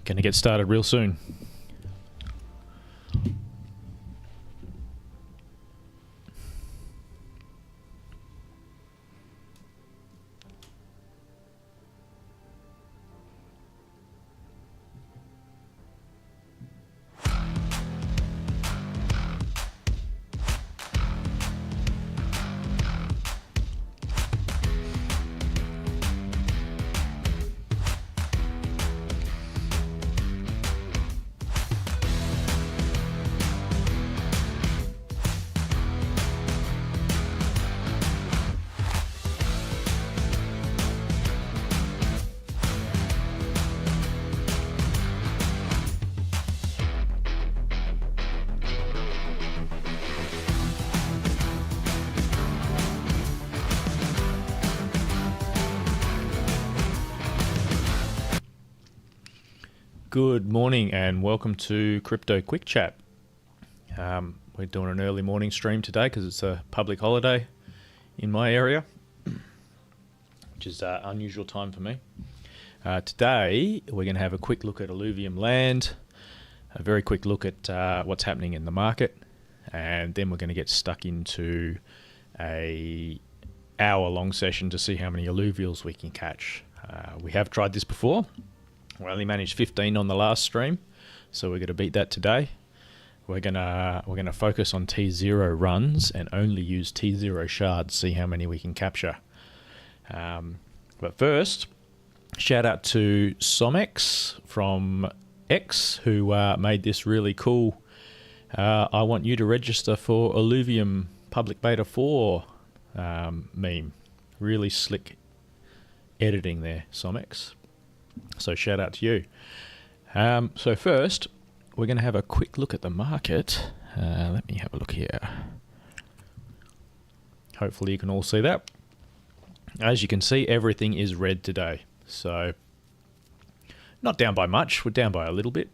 Gonna get started real soon. Good morning and welcome to Crypto Quick Chat. We're doing an early morning stream today because it's a public holiday in my area, which is an unusual time for me. Today we're going to have a quick look at Illuvium land, a very quick look at what's happening in the market, and then we're going to get stuck into a hour-long session to see how many Illuvials we can catch. We have tried this before. We only managed 15 on the last stream, so we're going to beat that today. We're gonna focus on T0 runs and only use T0 shards, see how many we can capture. But first, shout out to Somex from X, who made this really cool. I want you to register for Illuvium Public Beta 4 meme. Really slick editing there, Somex. So shout out to you. So first, we're going to have a quick look at the market. Let me have a look here. Hopefully you can all see that. As you can see, everything is red today. So not down by much. We're down by a little bit.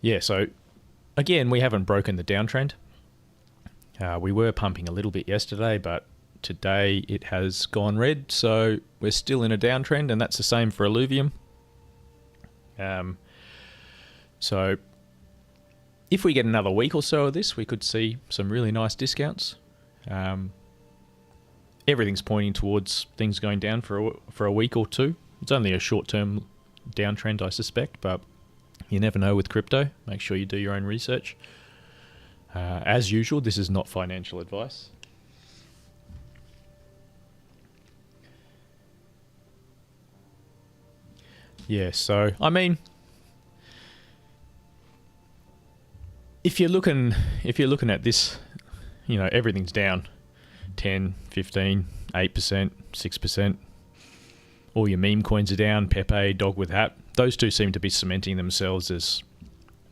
Yeah, so again, we haven't broken the downtrend. We were pumping a little bit yesterday, but today it has gone red, so we're still in a downtrend, and that's the same for Illuvium. So if we get another week or so of this, we could see some really nice discounts. Everything's pointing towards things going down for a week or two. It's only a short-term downtrend, I suspect, but you never know with crypto. Make sure you do your own research. As usual, this is not financial advice. Yeah, so, I mean, if you're looking at this, you know, everything's down 10, 15, 8%, 6%. All your meme coins are down, Pepe, Dog with Hat. Those two seem to be cementing themselves as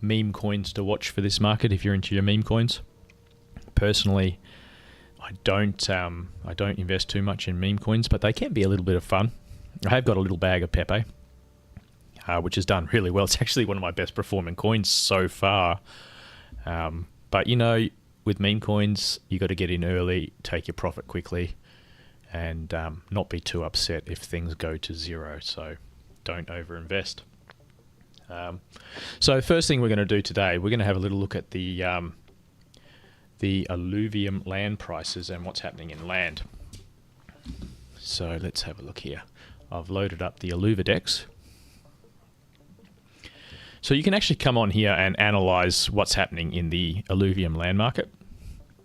meme coins to watch for this market if you're into your meme coins. Personally, I don't invest too much in meme coins, but they can be a little bit of fun. I have got a little bag of Pepe, which has done really well. It's actually one of my best performing coins so far. But you know, with meme coins, you got to get in early, take your profit quickly, and not be too upset if things go to zero. So don't overinvest. So first thing we're going to do today, we're going to have a little look at the Illuvium land prices and what's happening in land. So let's have a look here. I've loaded up the Illuvidex. So you can actually come on here and analyze what's happening in the Illuvium land market.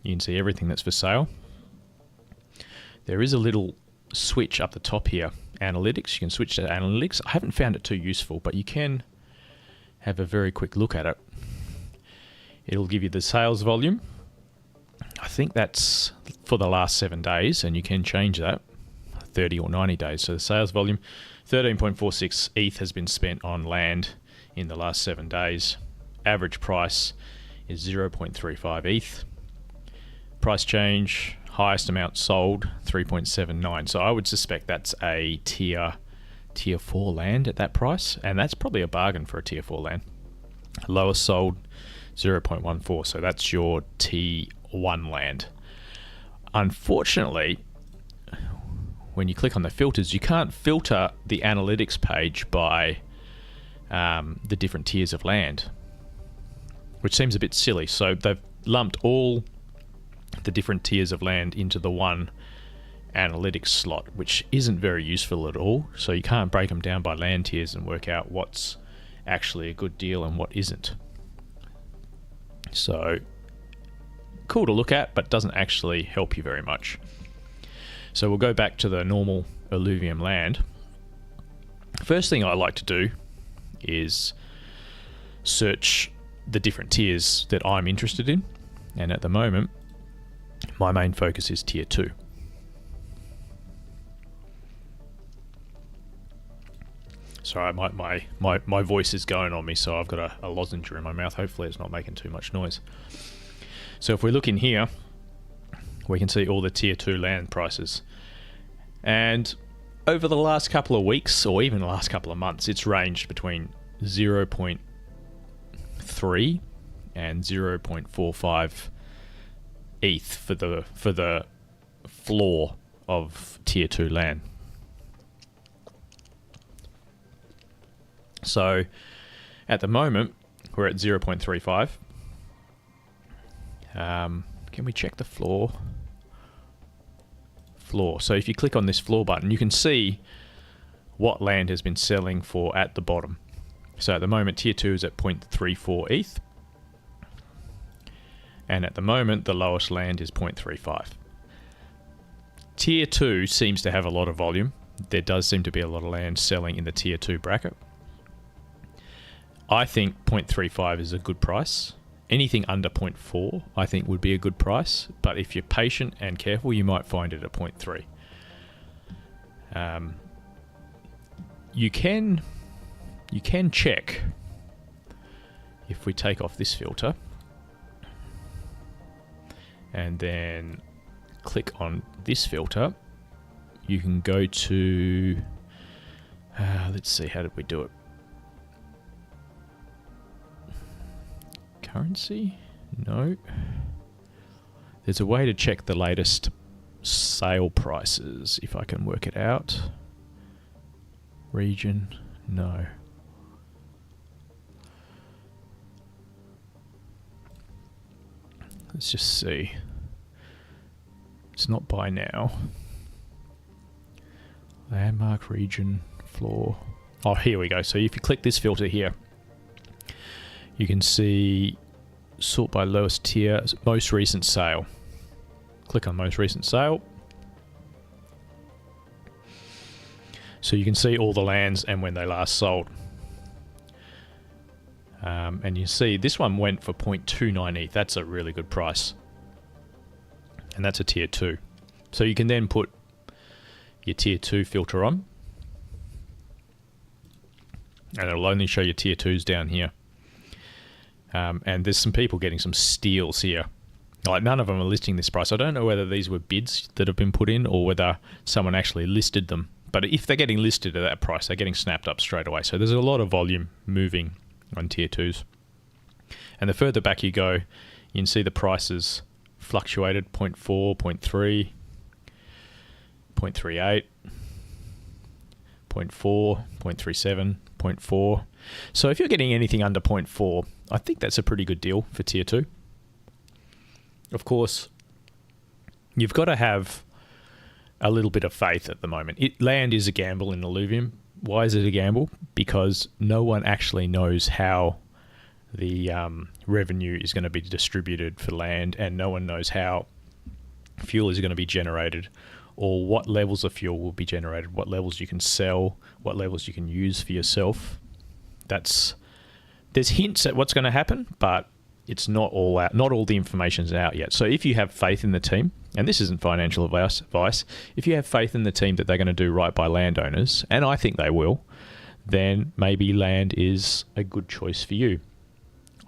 You can see everything that's for sale. There is a little switch up the top here, analytics. You can switch to analytics. I haven't found it too useful, but you can have a very quick look at it. It'll give you the sales volume. I think that's for the last 7 days, and you can change that 30 or 90 days. So the sales volume, 13.46 ETH has been spent on land in the last 7 days. Average price is 0.35 ETH. Price change, highest amount sold, 3.79. So I would suspect that's a tier 4 land at that price, and that's probably a bargain for a tier 4 land. Lowest sold, 0.14. So that's your T1 land. Unfortunately, when you click on the filters, you can't filter the analytics page by the different tiers of land, which seems a bit silly. So they've lumped all the different tiers of land into the one analytics slot, which isn't very useful at all. So you can't break them down by land tiers and work out what's actually a good deal and what isn't. So cool to look at, but doesn't actually help you very much. So we'll go back to the normal Illuvium land. First thing I like to do is search the different tiers that I'm interested in, and at the moment my main focus is tier 2. Sorry, my voice is going on me, so I've got a lozenge in my mouth. Hopefully it's not making too much noise. So if we look in here, we can see all the tier 2 land prices, and over the last couple of weeks, or even the last couple of months, it's ranged between 0.3 and 0.45 ETH for the floor of tier 2 land. So at the moment we're at 0.35. Can we check the floor? So if you click on this floor button, you can see what land has been selling for at the bottom. So at the moment tier 2 is at 0.34 ETH, and at the moment the lowest land is 0.35. Tier 2 seems to have a lot of volume. There does seem to be a lot of land selling in the tier 2 bracket. I think 0.35 is a good price. Anything under 0.4 I think would be a good price, but if you're patient and careful, you might find it at 0.3. You can check if we take off this filter and then click on this filter. You can go to let's see, how did we do it? Currency? No. There's a way to check the latest sale prices, if I can work it out. Region? No. Let's just see. It's not buy now. Landmark, region, floor. Oh, here we go. So if you click this filter here, you can see sort by lowest tier, most recent sale. Click on most recent sale. So you can see all the lands and when they last sold. And you see this one went for 0.29 ETH. That's a really good price. And that's a tier 2. So you can then put your tier 2 filter on, and it'll only show your tier 2s down here. And there's some people getting some steals here. Like, none of them are listing this price. I don't know whether these were bids that have been put in or whether someone actually listed them. But if they're getting listed at that price, they're getting snapped up straight away. So there's a lot of volume moving on tier 2s. And the further back you go, you can see the prices fluctuated: 0.4, 0.3, 0.38, 0.4, 0.37, 0.4. So if you're getting anything under 0.4, I think that's a pretty good deal for tier 2. Of course, you've got to have a little bit of faith at the moment. Land is a gamble in Illuvium. Why is it a gamble? Because no one actually knows how the revenue is going to be distributed for land, and no one knows how fuel is going to be generated, or what levels of fuel will be generated, what levels you can sell, what levels you can use for yourself. There's hints at what's going to happen, but it's not all out. Not all the information's out yet. So if you have faith in the team, and this isn't financial advice, if you have faith in the team that they're going to do right by landowners, and I think they will, then maybe land is a good choice for you.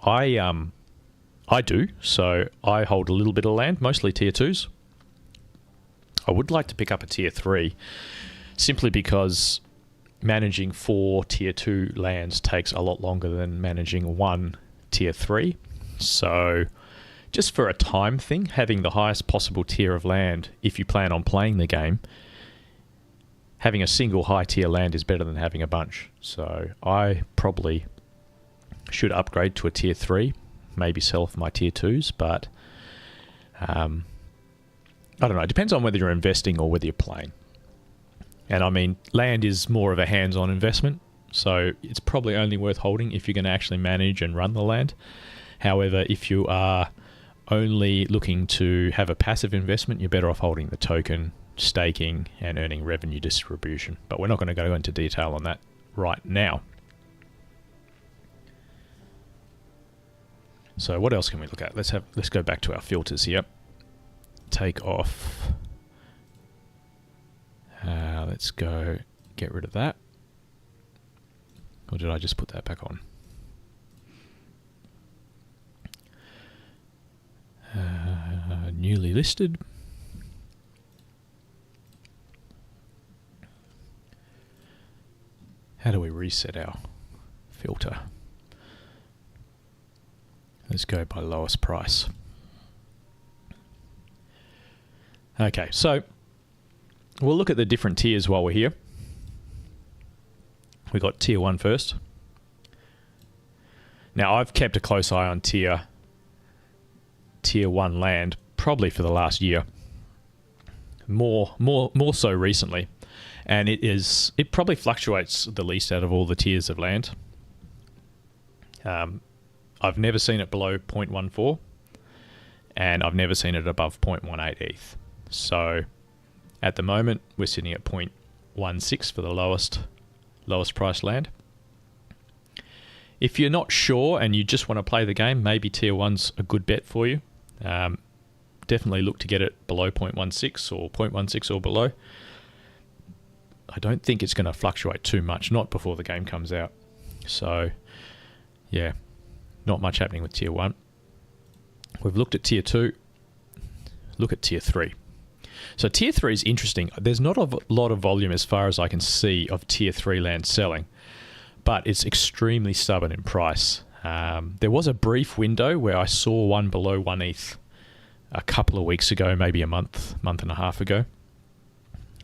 I do, so I hold a little bit of land, mostly tier 2s. I would like to pick up a tier 3, simply because managing 4 tier 2 lands takes a lot longer than managing 1 tier 3. So just for a time thing, having the highest possible tier of land, if you plan on playing the game, having a single high tier land is better than having a bunch. So I probably should upgrade to a tier 3, maybe sell off my tier 2s, but I don't know. It depends on whether you're investing or whether you're playing. And I mean, land is more of a hands-on investment, so it's probably only worth holding if you're going to actually manage and run the land. However, if you are only looking to have a passive investment, you're better off holding the token, staking, and earning revenue distribution. But we're not going to go into detail on that right now. So what else can we look at? Let's go back to our filters here. Take off. Let's go get rid of that. Or did I just put that back on? Newly listed. How do we reset our filter? Let's go by lowest price. Okay, so we'll look at the different tiers while we're here. We got tier 1 first. Now I've kept a close eye on tier 1 land probably for the last year. More so recently. And it probably fluctuates the least out of all the tiers of land. I've never seen it below 0.14, and I've never seen it above 0.18 ETH. So at the moment, we're sitting at 0.16 for the lowest price land. If you're not sure and you just want to play the game, maybe tier 1's a good bet for you. Definitely look to get it below 0.16 or 0.16 or below. I don't think it's going to fluctuate too much, not before the game comes out. So, yeah, not much happening with tier 1. We've looked at tier 2. Look at tier 3. So tier 3 is interesting. There's not a lot of volume as far as I can see of tier 3 land selling, but it's extremely stubborn in price. There was a brief window where I saw one below 1 ETH a couple of weeks ago, maybe a month and a half ago.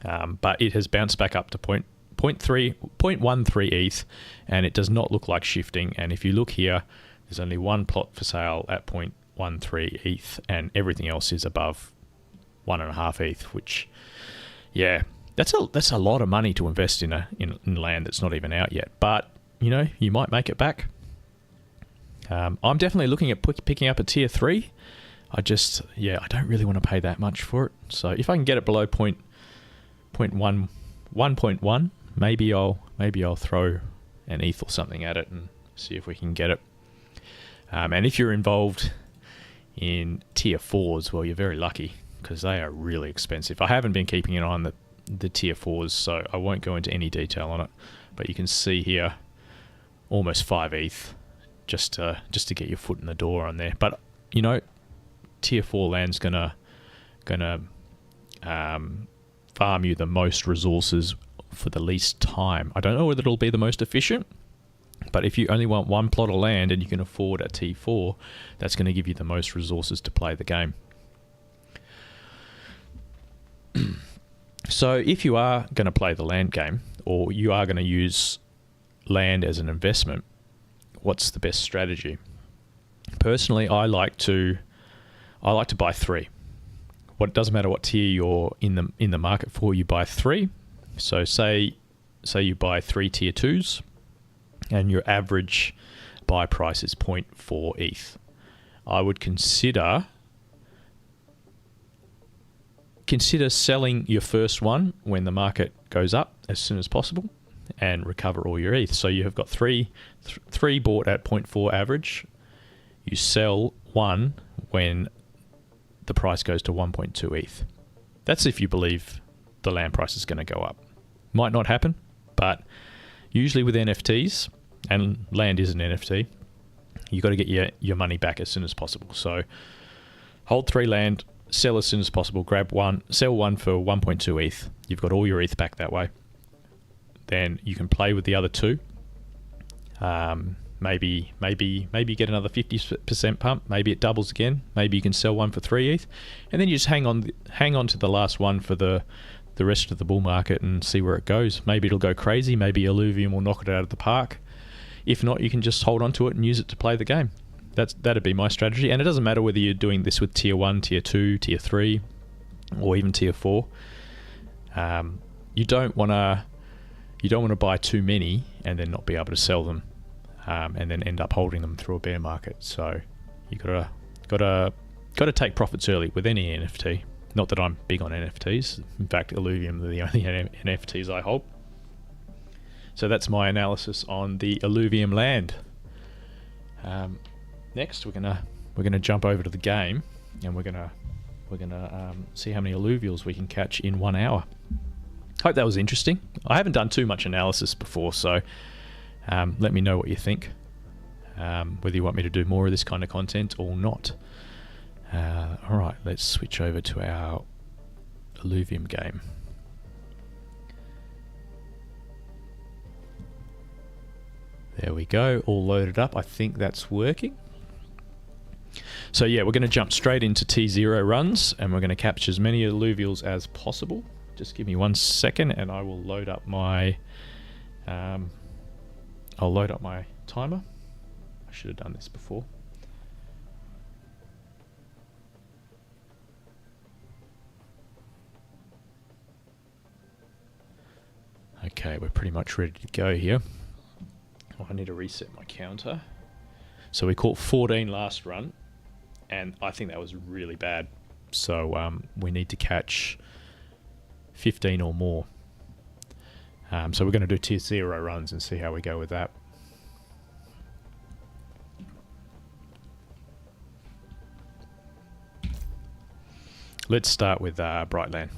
But it has bounced back up to 0.13 ETH, and it does not look like shifting. And if you look here, there's only one plot for sale at 0.13 ETH, and everything else is above 1.5 ETH, which, yeah, that's a lot of money to invest in land that's not even out yet. But you know, you might make it back. I'm definitely looking at picking up a tier 3. I don't really want to pay that much for it. So if I can get it below 1.1, maybe I'll throw an ETH or something at it and see if we can get it. And if you're involved in tier 4s, well, you're very lucky because they are really expensive. I haven't been keeping an eye on the tier 4s, so I won't go into any detail on it. But you can see here, almost 5 ETH just to get your foot in the door on there. But you know, tier 4 land's gonna farm you the most resources for the least time. I don't know whether it'll be the most efficient, but if you only want one plot of land and you can afford a T4, that's going to give you the most resources to play the game. So if you are going to play the land game, or you are going to use land as an investment, what's the best strategy? Personally, I like to buy 3. It doesn't matter what tier you're in the market for, you buy 3. So say you buy 3 tier 2s, and your average buy price is 0.4 ETH. I would consider selling your first one when the market goes up as soon as possible and recover all your ETH. So you have got three bought at 0.4 average. You sell one when the price goes to 1.2 ETH. That's if you believe the land price is going to go up. Might not happen, but usually with NFTs, and land is an NFT, you got to get your money back as soon as possible. So hold 3 land, sell as soon as possible, grab one, sell one for 1.2 ETH. You've got all your ETH back that way. Then you can play with the other 2. Maybe get another 50% pump. Maybe it doubles again. Maybe you can sell one for 3 ETH, and then you just hang on to the last one for the the rest of the bull market and see where it goes. Maybe it'll go crazy. Maybe Illuvium will knock it out of the park. If not, you can just hold on to it and use it to play the game. That'd be my strategy. And it doesn't matter whether you're doing this with tier 1, tier 2, tier 3, or even tier 4. You don't want to buy too many and then not be able to sell them, and then end up holding them through a bear market. So you gotta take profits early with any NFT. Not that I'm big on NFTs. In fact, Illuvium are the only NFTs I hold. So that's my analysis on the Illuvium land. Next, we're gonna jump over to the game, and we're gonna see how many Illuvials we can catch in 1 hour. Hope that was interesting. I haven't done too much analysis before, so let me know what you think. Whether you want me to do more of this kind of content or not. Alright, let's switch over to our Illuvium game. There we go, all loaded up. I think that's working. So yeah, we're going to jump straight into T0 runs, and we're going to capture as many Illuvials as possible. Just give me 1 second and I will load up my timer. I should have done this before. Okay, we're pretty much ready to go here. Oh, I need to reset my counter. So we caught 14 last run, and I think that was really bad. So we need to catch 15 or more. So we're going to do tier 0 runs and see how we go with that. Let's start with Brightland.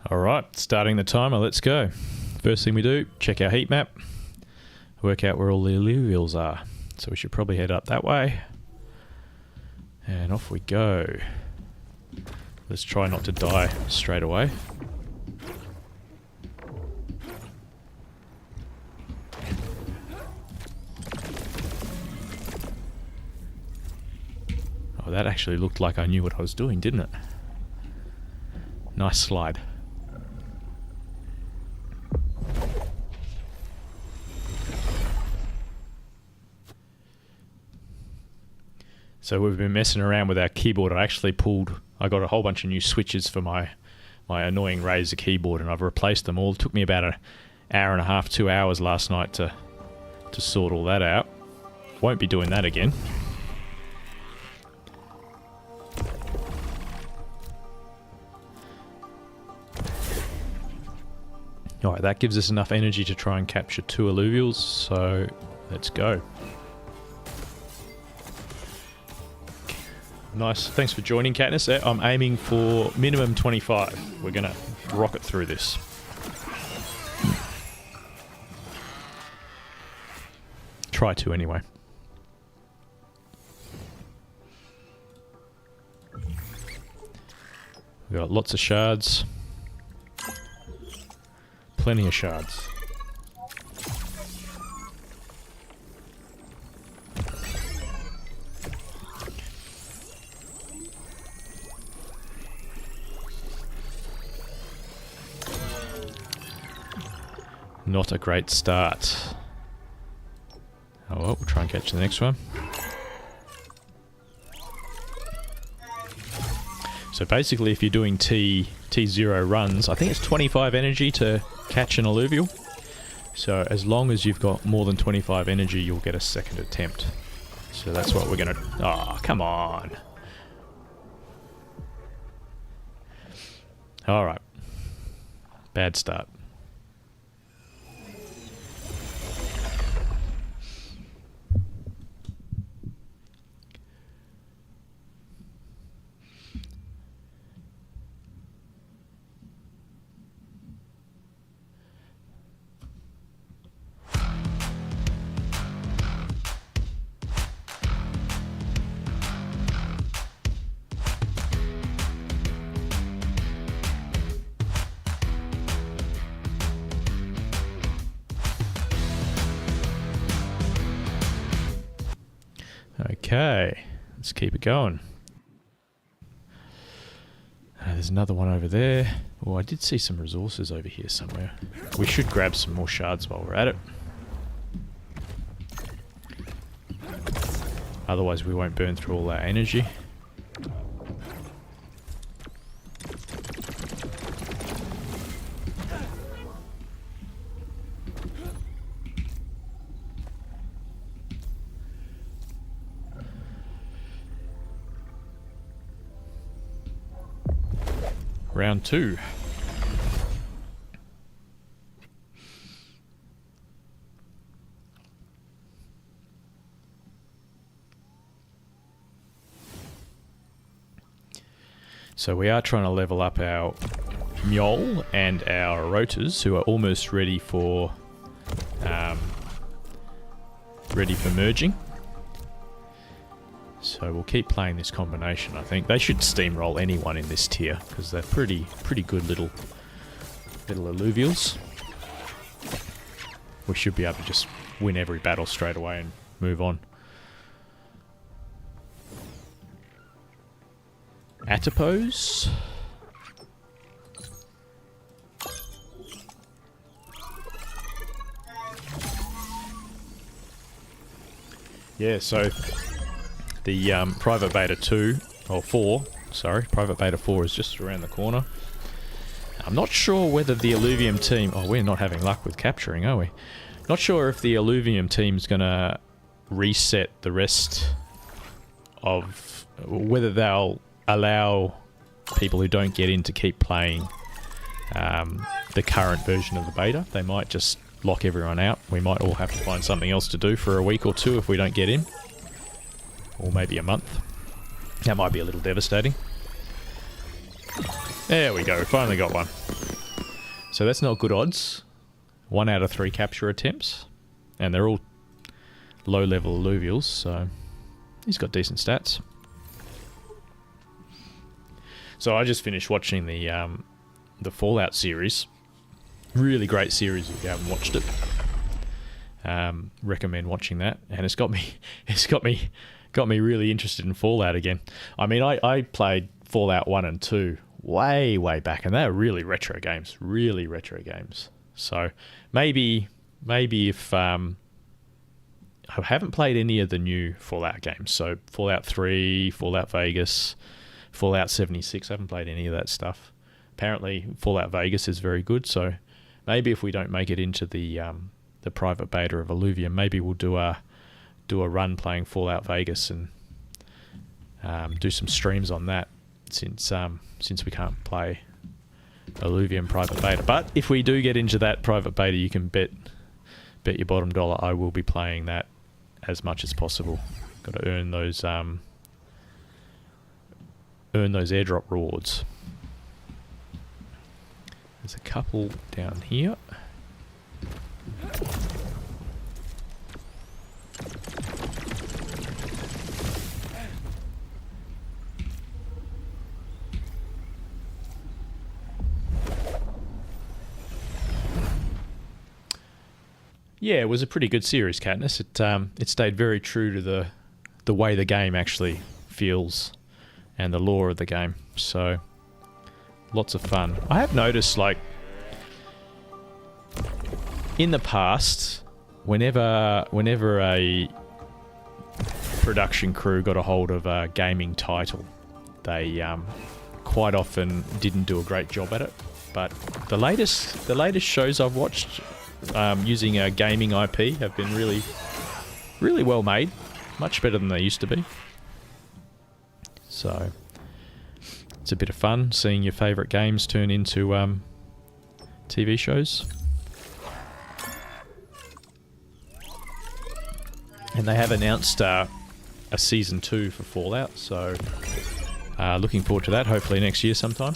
Alright, starting the timer, let's go. First thing we do, check our heat map, work out where all the Illuvials are. So we should probably head up that way. And off we go. Let's try not to die straight away. Oh, that actually looked like I knew what I was doing, didn't it? Nice slide. So we've been messing around with our keyboard. I got a whole bunch of new switches for my annoying Razer keyboard, and I've replaced them all. It took me about an hour and a half, 2 hours last night to sort all that out. Won't be doing that again. Alright, that gives us enough energy to try and capture 2 Illuvials, so let's go. Nice. Thanks for joining, Katniss. I'm aiming for minimum 25. We're going to rocket through this. Try to, anyway. We've got lots of shards. Plenty of shards. Not a great start. Oh well, we'll try and catch the next one. So basically, if you're doing T0 runs, I think it's 25 energy to catch an Illuvial. So as long as you've got more than 25 energy, you'll get a second attempt. So that's what we're gonna... Oh, come on! Alright. Bad start. Okay, let's keep it going. There's another one over there. Oh, I did see some resources over here somewhere. We should grab some more shards while we're at it. Otherwise we won't burn through all our energy. Round 2. So we are trying to level up our Mjol and our Rotors, who are almost ready for merging. So we'll keep playing this combination, I think. They should steamroll anyone in this tier, because they're pretty good little Illuvials. We should be able to just win every battle straight away and move on. Atopos. Yeah, so the private beta 2, or 4, sorry, private beta 4 is just around the corner. I'm not sure whether the Illuvium team... Oh, we're not having luck with capturing, are we? Not sure if the Illuvium team's going to reset the rest of... Whether they'll allow people who don't get in to keep playing the current version of the beta. They might just lock everyone out. We might all have to find something else to do for a week or two if we don't get in. Or maybe a month. That might be a little devastating. There we go, finally got one. So that's not good odds. 1 out of 3 capture attempts. And they're all low-level Illuvials, so he's got decent stats. So I just finished watching the Fallout series. Really great series if you haven't watched it. Recommend watching that. And it's got me really interested in Fallout again. I mean, I played Fallout 1 and 2 way back, and they're really retro games. Really retro games. So maybe if I haven't played any of the new Fallout games. So Fallout 3, Fallout Vegas, Fallout 76. I haven't played any of that stuff. Apparently Fallout Vegas is very good, so maybe if we don't make it into the private beta of Illuvium, maybe we'll do a run playing Fallout Vegas and do some streams on that, since we can't play Illuvium private beta. But if we do get into that private beta, you can bet your bottom dollar I will be playing that as much as possible. Got to earn those airdrop rewards. There's a couple down here. Yeah, it was a pretty good series, Katniss. It stayed very true to the way the game actually feels and the lore of the game. So lots of fun. I have noticed, like, in the past, whenever a production crew got a hold of a gaming title, they quite often didn't do a great job at it. But the latest shows I've watched using a gaming IP have been really well made, much better than they used to be. So it's a bit of fun seeing your favourite games turn into TV shows. And they have announced a season 2 for Fallout, so looking forward to that, hopefully next year sometime.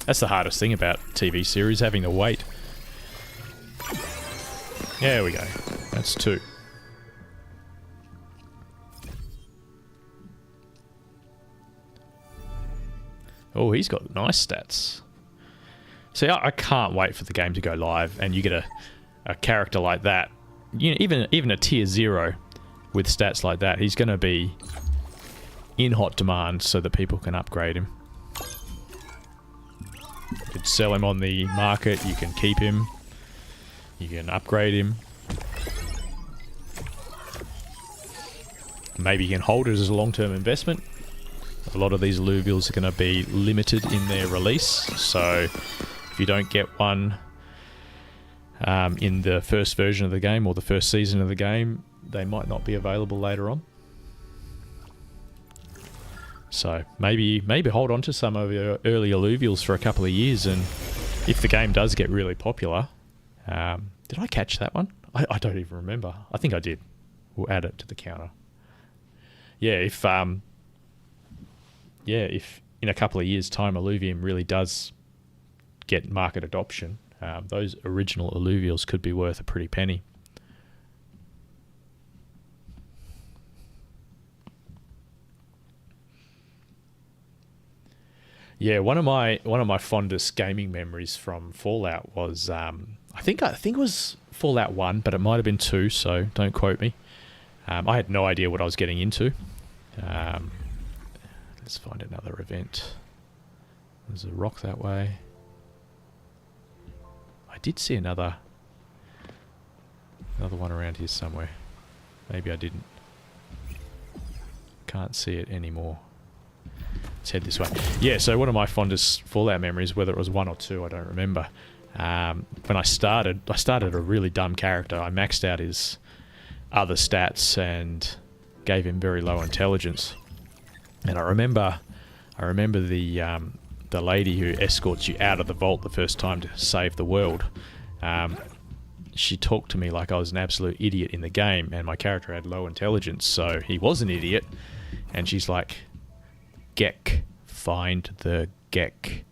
That's the hardest thing about TV series, having to wait. There we go. That's 2. Oh, he's got nice stats. See, I can't wait for the game to go live and you get a character like that. You know, even a tier 0 with stats like that, he's going to be in hot demand so that people can upgrade him. You can sell him on the market, you can keep him, you can upgrade him. Maybe you can hold it as a long-term investment. A lot of these Illuvials are going to be limited in their release, so if you don't get one in the first version of the game or the first season of the game, they might not be available later on. So maybe hold on to some of your early Illuvials for a couple of years, and if the game does get really popular, did I catch that one? I don't even remember. I think I did. We'll add it to the counter. Yeah, if in a couple of years' time Illuvium really does get market adoption, those original Illuvials could be worth a pretty penny. Yeah, one of my fondest gaming memories from Fallout was I think it was Fallout 1, but it might have been 2, so don't quote me. I had no idea what I was getting into. Let's find another event. There's a rock that way. I did see another one around here somewhere. Maybe I didn't. Can't see it anymore. Let's head this way. Yeah, so one of my fondest Fallout memories, whether it was 1 or 2, I don't remember. When I started a really dumb character. I maxed out his other stats and gave him very low intelligence. And I remember the lady who escorts you out of the vault the first time to save the world. She talked to me like I was an absolute idiot in the game, and my character had low intelligence, so he was an idiot. And she's like, "Gek, find the Gek,"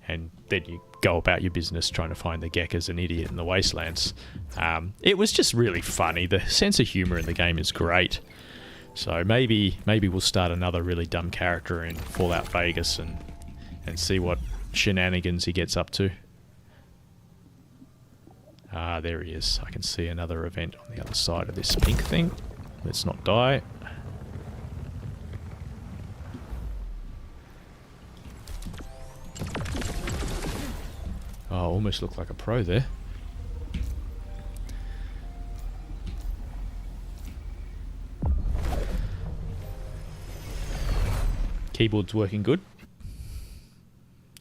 and then you go about your business trying to find the Gek as an idiot in the wastelands. It was just really funny. The sense of humor in the game is great. So maybe we'll start another really dumb character in Fallout Vegas and see what shenanigans he gets up to. Ah, there he is. I can see another event on the other side of this pink thing. Let's not die. Oh, almost looked like a pro there. Keyboard's working good.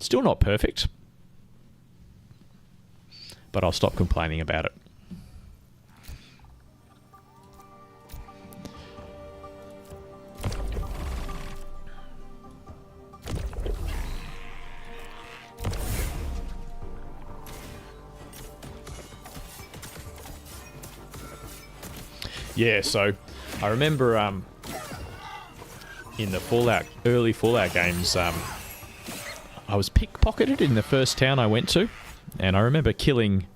Still not perfect, but I'll stop complaining about it. Yeah, so I remember in the early Fallout games, I was pickpocketed in the first town I went to, and I remember killing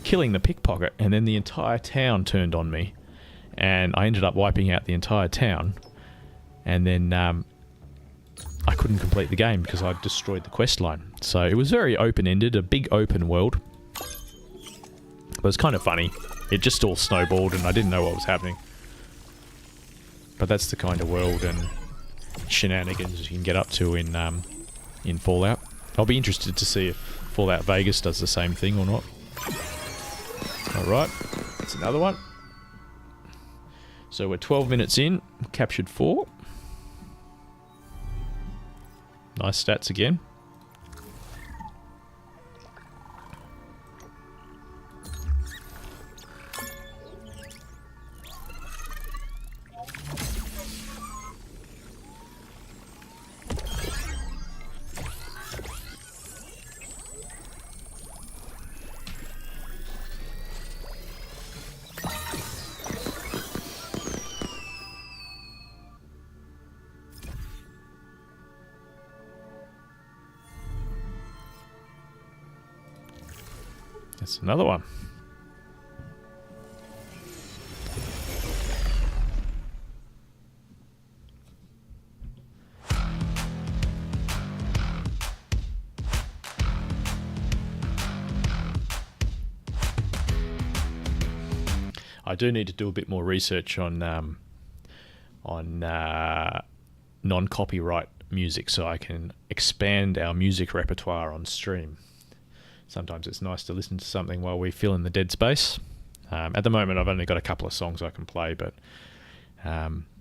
the pickpocket, and then the entire town turned on me, and I ended up wiping out the entire town, and then I couldn't complete the game because I'd destroyed the quest line. So it was very open-ended, a big open world. It was kind of funny. It just all snowballed, and I didn't know what was happening. But that's the kind of world and shenanigans you can get up to in Fallout. I'll be interested to see if Fallout Vegas does the same thing or not. Alright, that's another one. So we're 12 minutes in, captured 4. Nice stats again. That's another one. I do need to do a bit more research on non-copyright music, so I can expand our music repertoire on stream. Sometimes it's nice to listen to something while we fill in the dead space. At the moment, I've only got a couple of songs I can play, but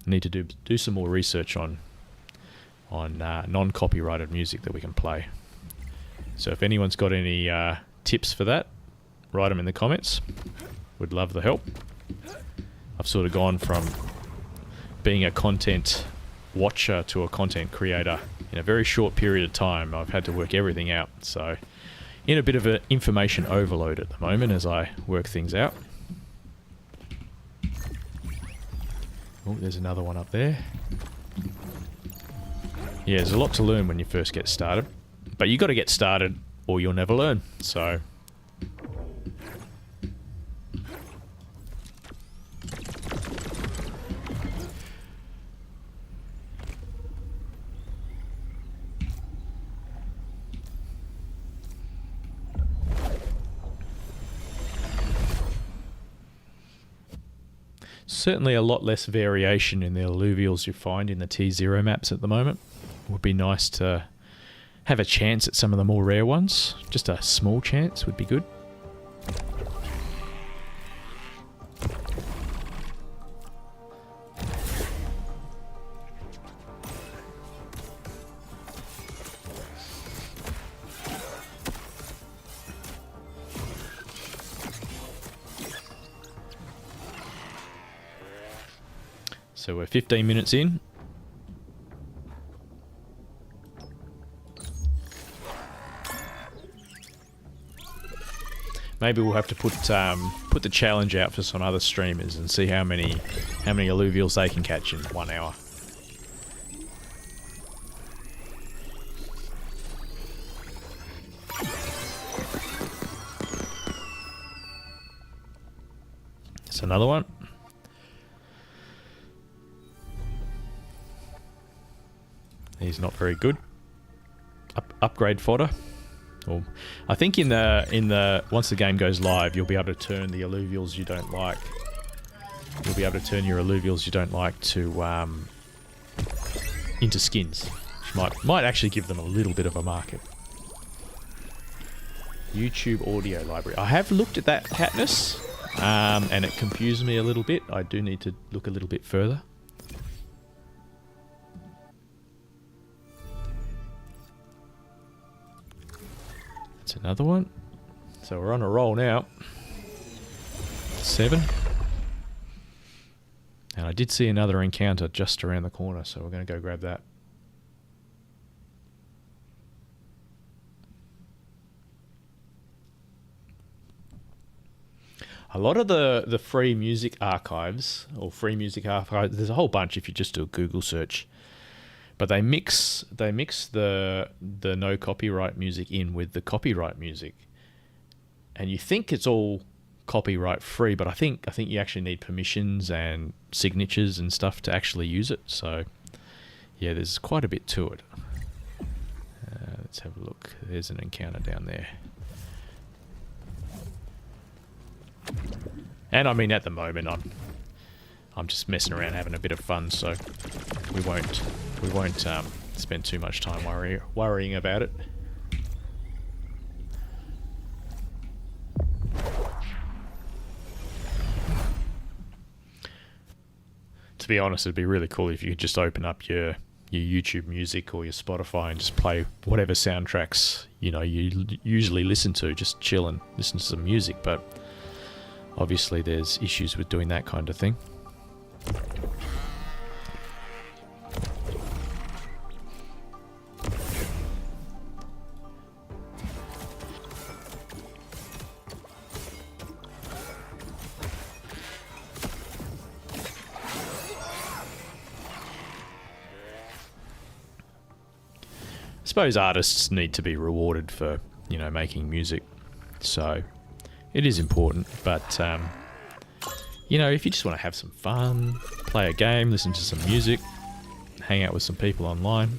need to do some more research on non-copyrighted music that we can play. So if anyone's got any tips for that, write them in the comments. Would love the help. I've sort of gone from being a content watcher to a content creator in a very short period of time. I've had to work everything out, so in a bit of an information overload at the moment as I work things out. Oh, there's another one up there. Yeah, there's a lot to learn when you first get started, but you got to get started or you'll never learn. So certainly a lot less variation in the Illuvials you find in the T0 maps at the moment. It would be nice to have a chance at some of the more rare ones. Just a small chance would be good. So we're 15 minutes in. Maybe we'll have to put the challenge out for some other streamers and see how many Illuvials they can catch in 1 hour. That's another one. He's not very good. Upgrade fodder. Well, I think in the once the game goes live, you'll be able to turn the Illuvials you don't like. You'll be able to turn your Illuvials you don't like to into skins, which might actually give them a little bit of a market. YouTube audio library. I have looked at that, Katniss, and it confused me a little bit. I do need to look a little bit further. Another one. So we're on a roll now. 7. And I did see another encounter just around the corner, so we're going to go grab that. A lot of the free music archives, there's a whole bunch if you just do a Google search. But they mix the no copyright music in with the copyright music, and you think it's all copyright free, but I think you actually need permissions and signatures and stuff to actually use it. So yeah, there's quite a bit to it. Let's have a look. There's an encounter down there, and I mean at the moment I'm just messing around having a bit of fun, so we won't spend too much time worrying about it. To be honest, it'd be really cool if you could just open up your YouTube music or your Spotify and just play whatever soundtracks you usually listen to, just chill and listen to some music, but obviously there's issues with doing that kind of thing. I suppose artists need to be rewarded for, making music, so it is important, but if you just want to have some fun, play a game, listen to some music, hang out with some people online,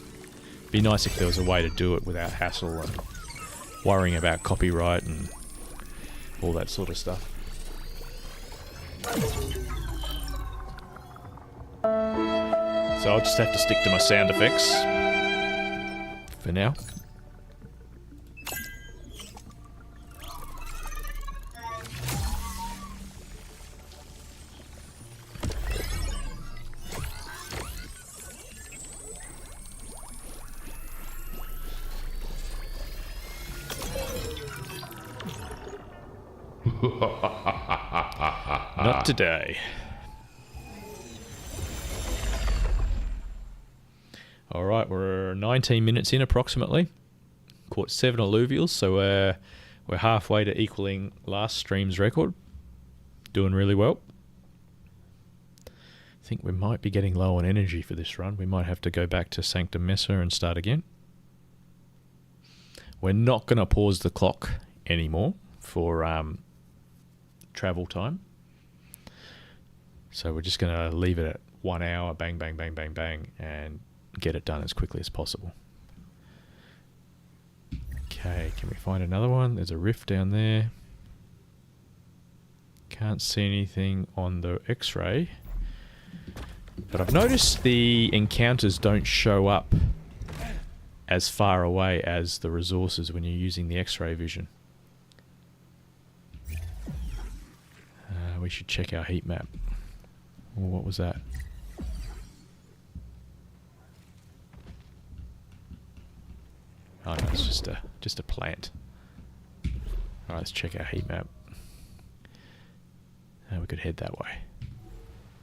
it'd be nice if there was a way to do it without hassle and worrying about copyright and all that sort of stuff. So I'll just have to stick to my sound effects for now. Not today. Alright, we're 19 minutes in approximately. Caught 7 Illuvials, so we're halfway to equaling last stream's record. Doing really well. I think we might be getting low on energy for this run. We might have to go back to Sanctum Mesa and start again. We're not going to pause the clock anymore for travel time. So we're just going to leave it at 1 hour, bang, bang, bang, bang, bang, and get it done as quickly as possible. Okay, can we find another one? There's a rift down there. Can't see anything on the X-ray. But I've noticed the encounters don't show up as far away as the resources when you're using the X-ray vision. We should check our heat map. Oh, what was that? Oh no, it's just a plant. Alright, let's check our heat map. We could head that way,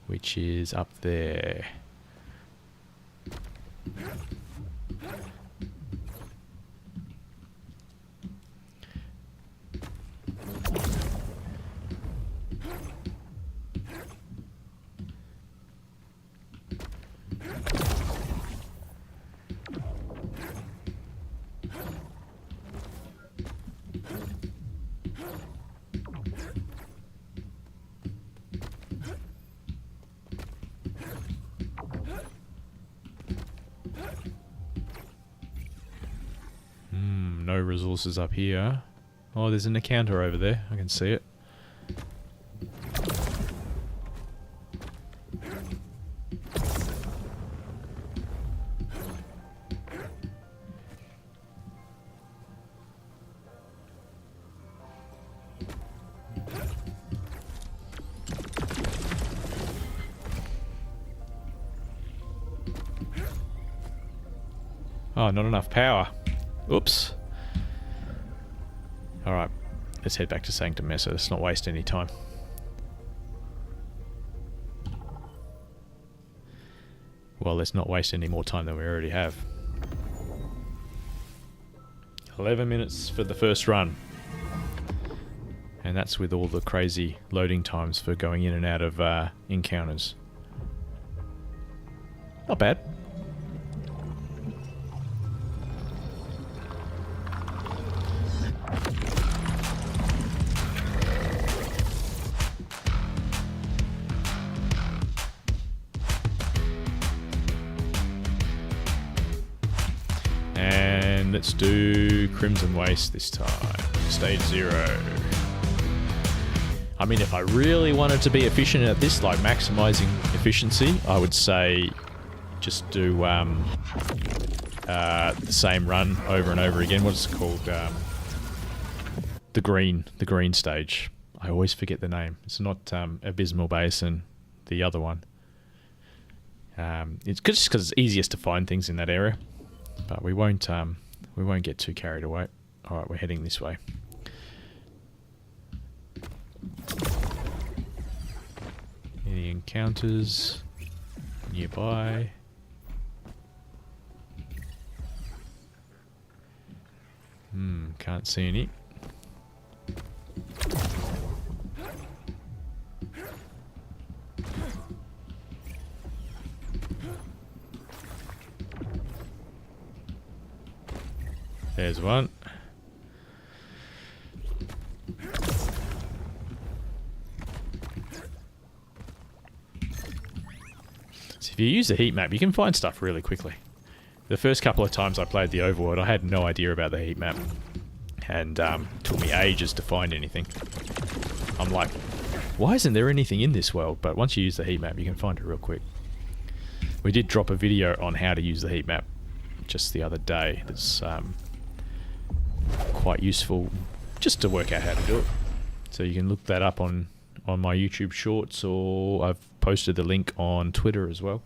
which is up there. No resources up here. Oh, there's an encounter over there. I can see it. Oh, not enough power. Oops. Alright, let's head back to Sanctum Mesa. Let's not waste any time. Well, let's not waste any more time than we already have. 11 minutes for the first run. And that's with all the crazy loading times for going in and out of encounters. Not bad. And let's do Crimson Waste this time. Stage 0. I mean, if I really wanted to be efficient at this, like maximizing efficiency, I would say just do the same run over and over again. What is it called? The green stage. I always forget the name. It's not Abysmal Basin, the other one. It's just because it's easiest to find things in that area. But we won't get too carried away. All right, we're heading this way. Any encounters nearby? Can't see any. There's one. So if you use the heat map, you can find stuff really quickly. The first couple of times I played the Overworld, I had no idea about the heat map. And took me ages to find anything. I'm like, why isn't there anything in this world? But once you use the heat map, you can find it real quick. We did drop a video on how to use the heat map just the other day. That's quite useful just to work out how to do it. So you can look that up on my YouTube shorts, or I've posted the link on Twitter as well.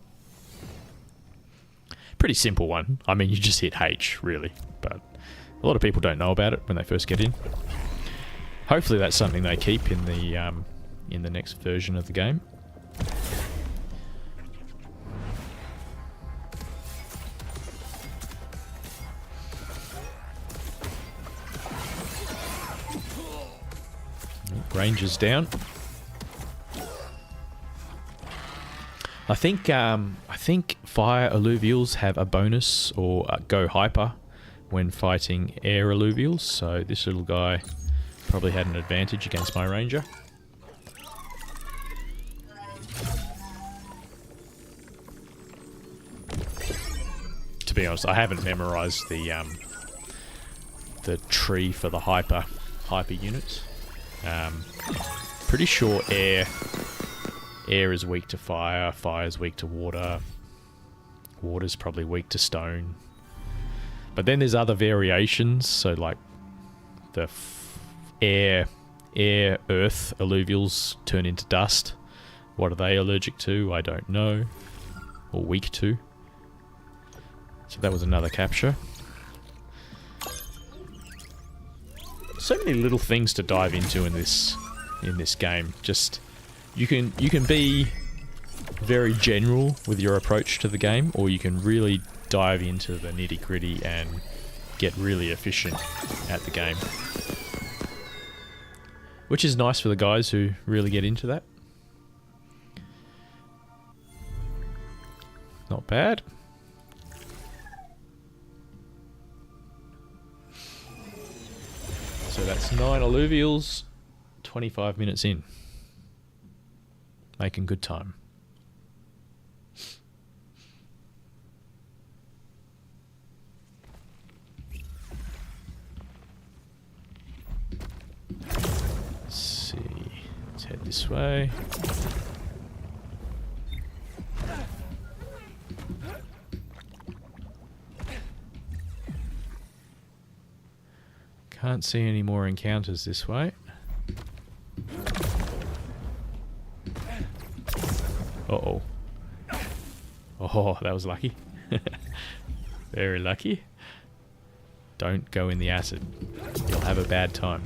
Pretty simple one. I mean, you just hit H, really. But a lot of people don't know about it when they first get in. Hopefully that's something they keep in the next version of the game. Rangers down. I think fire Illuvials have a bonus or go hyper when fighting air Illuvials, so this little guy probably had an advantage against my ranger. To be honest, I haven't memorized the tree for the hyper units. Pretty sure air is weak to fire, fire is weak to water, water's probably weak to stone. But then there's other variations, so like the air, earth Illuvials turn into dust. What are they allergic to? I don't know. Or weak to. So that was another capture. So many little things to dive into in this game. Just you can be very general with your approach to the game, or you can really dive into the nitty-gritty and get really efficient at the game. Which is nice for the guys who really get into that. Not bad. So that's 9 Illuvials, 25 minutes in. Making good time. Let's see. Let's head this way. Can't see any more encounters this way. Uh-oh. Oh, that was lucky. Very lucky. Don't go in the acid. You'll have a bad time.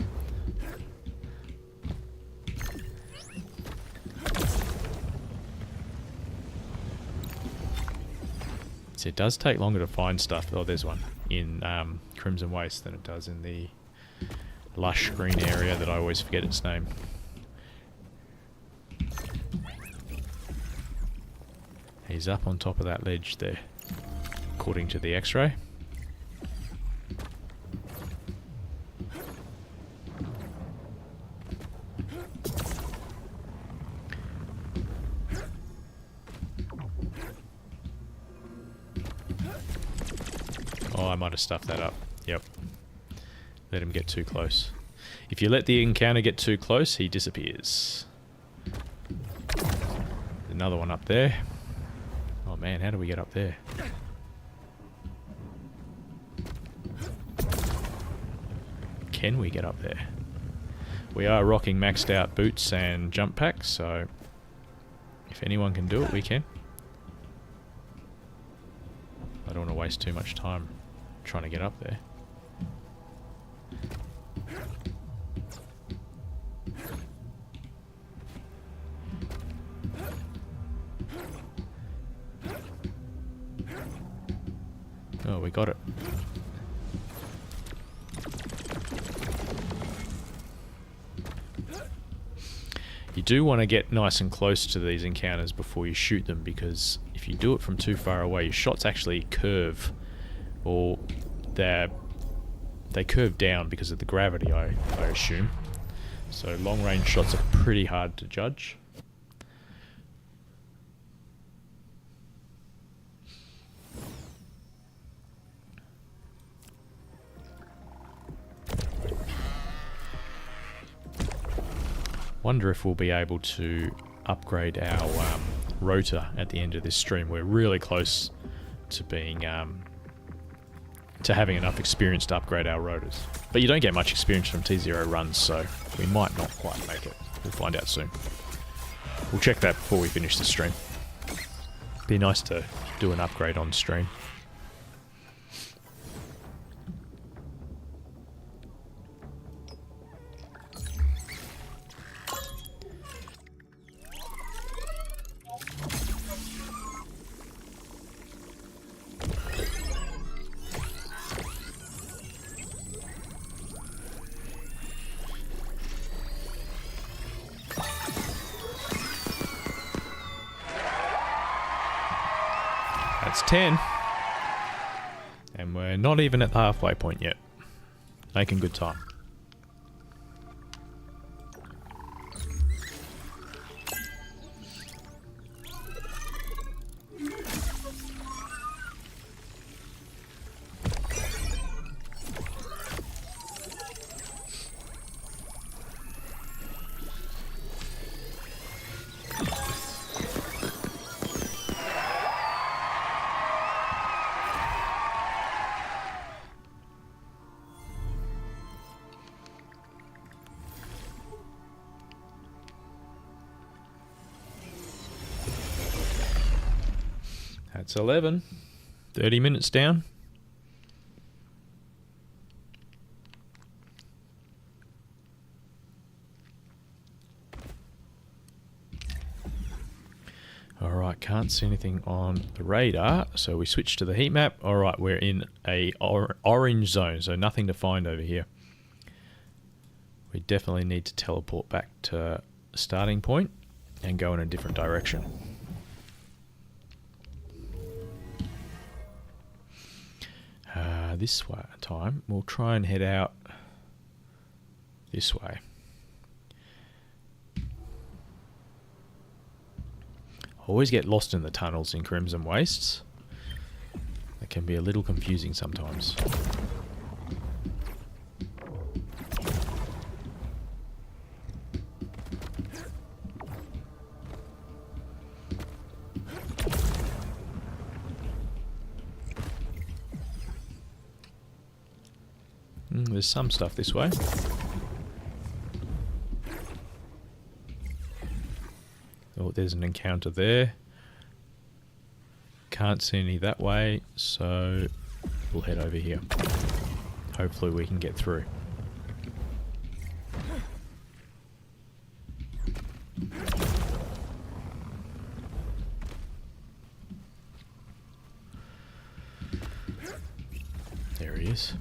So it does take longer to find stuff. Oh, there's one in Crimson Waste than it does in the lush green area that I always forget its name. He's up on top of that ledge there, according to the X-ray. Oh, I might have stuffed that up. Yep. Let him get too close. If you let the encounter get too close, he disappears. Another one up there. Oh man, how do we get up there? Can we get up there? We are rocking maxed out boots and jump packs, so if anyone can do it, we can. I don't want to waste too much time trying to get up there. Oh, we got it. You do want to get nice and close to these encounters before you shoot them, because if you do it from too far away, your shots actually curve, or they curve down because of the gravity, I assume. So long range shots are pretty hard to judge. Wonder if we'll be able to upgrade our rotor at the end of this stream. We're really close to being to having enough experience to upgrade our rotors. But you don't get much experience from T0 runs, so we might not quite make it. We'll find out soon. We'll check that before we finish the stream. Be nice to do an upgrade on stream. That's 10. And we're not even at the halfway point yet. Making good time. That's 11. 30 minutes down. Alright, can't see anything on the radar, so we switch to the heat map. Alright, we're in a orange zone, so nothing to find over here. We definitely need to teleport back to the starting point and go in a different direction. This way time, we'll try and head out this way. Always get lost in the tunnels in Crimson Wastes. They can be a little confusing sometimes. There's some stuff this way. Oh, there's an encounter there. Can't see any that way, so we'll head over here. Hopefully we can get through. There he is.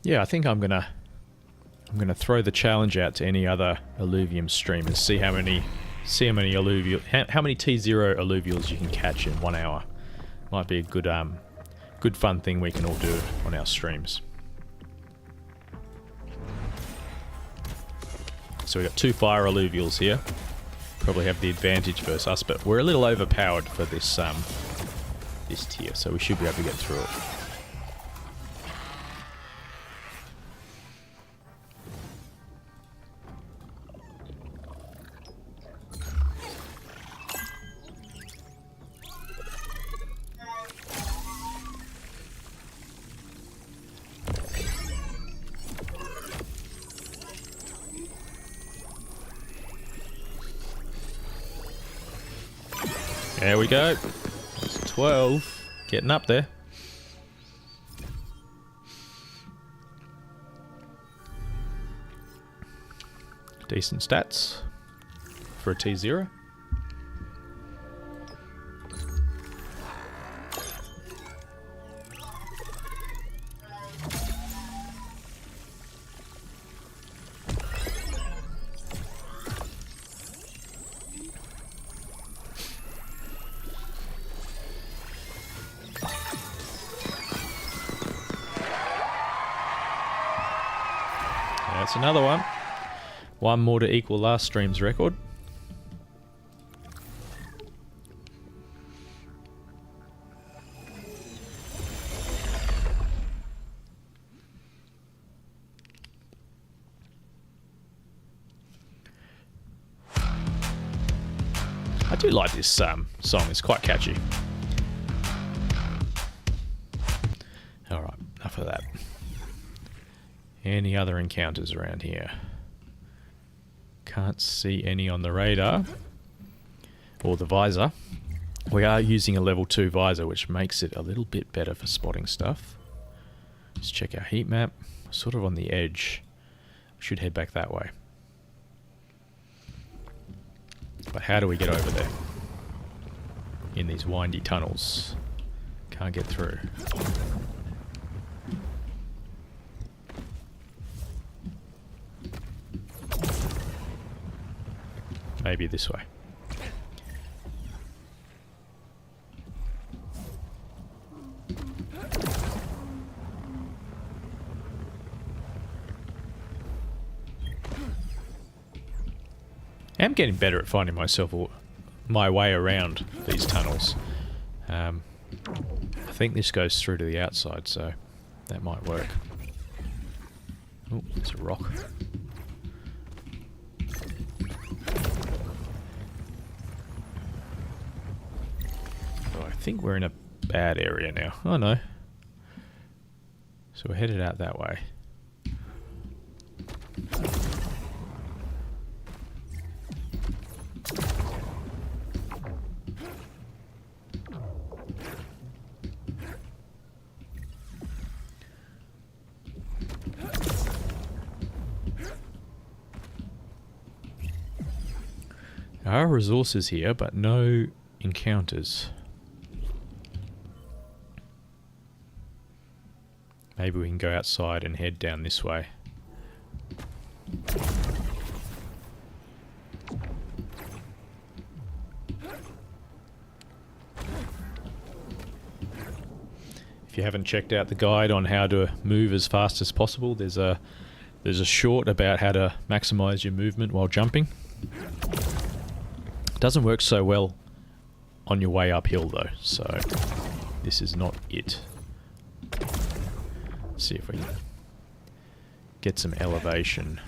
Yeah, I think I'm gonna throw the challenge out to any other Illuvium streamers. See how many Illuvial, how many T0 Illuvials you can catch in 1 hour. Might be a good fun thing we can all do on our streams. So we got 2 fire Illuvials here. Probably have the advantage versus us, but we're a little overpowered for this this tier, so we should be able to get through it. There we go. It's 12. Getting up there. Decent stats for a T0. That's another one. One more to equal last stream's record. I do like this song. It's quite catchy. Alright, enough of that. Any other encounters around here? Can't see any on the radar. Or the visor. We are using a level 2 visor, which makes it a little bit better for spotting stuff. Let's check our heat map. Sort of on the edge. Should head back that way. But how do we get over there? In these windy tunnels. Can't get through. Maybe this way. I'm getting better at finding my way around these tunnels. I think this goes through to the outside, so that might work. Oh, it's a rock. Oh, I think we're in a bad area now. Oh no. So we're headed out that way. There are resources here, but no encounters. Maybe we can go outside and head down this way. If you haven't checked out the guide on how to move as fast as possible, there's a short about how to maximize your movement while jumping. Doesn't work so well on your way uphill though, so this is not it. Let's see if we can get some elevation.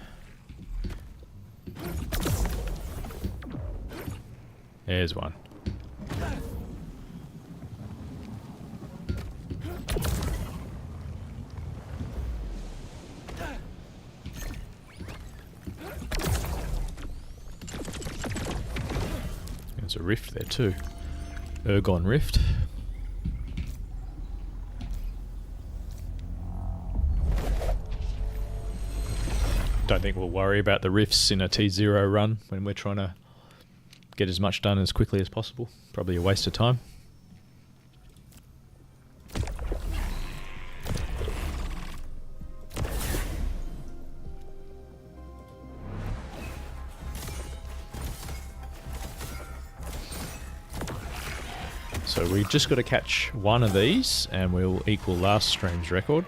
There's one. There's a rift there too. Ergon rift. Don't think we'll worry about the rifts in a T0 run when we're trying to get as much done as quickly as possible. Probably a waste of time. So we've just got to catch one of these and we'll equal last stream's record.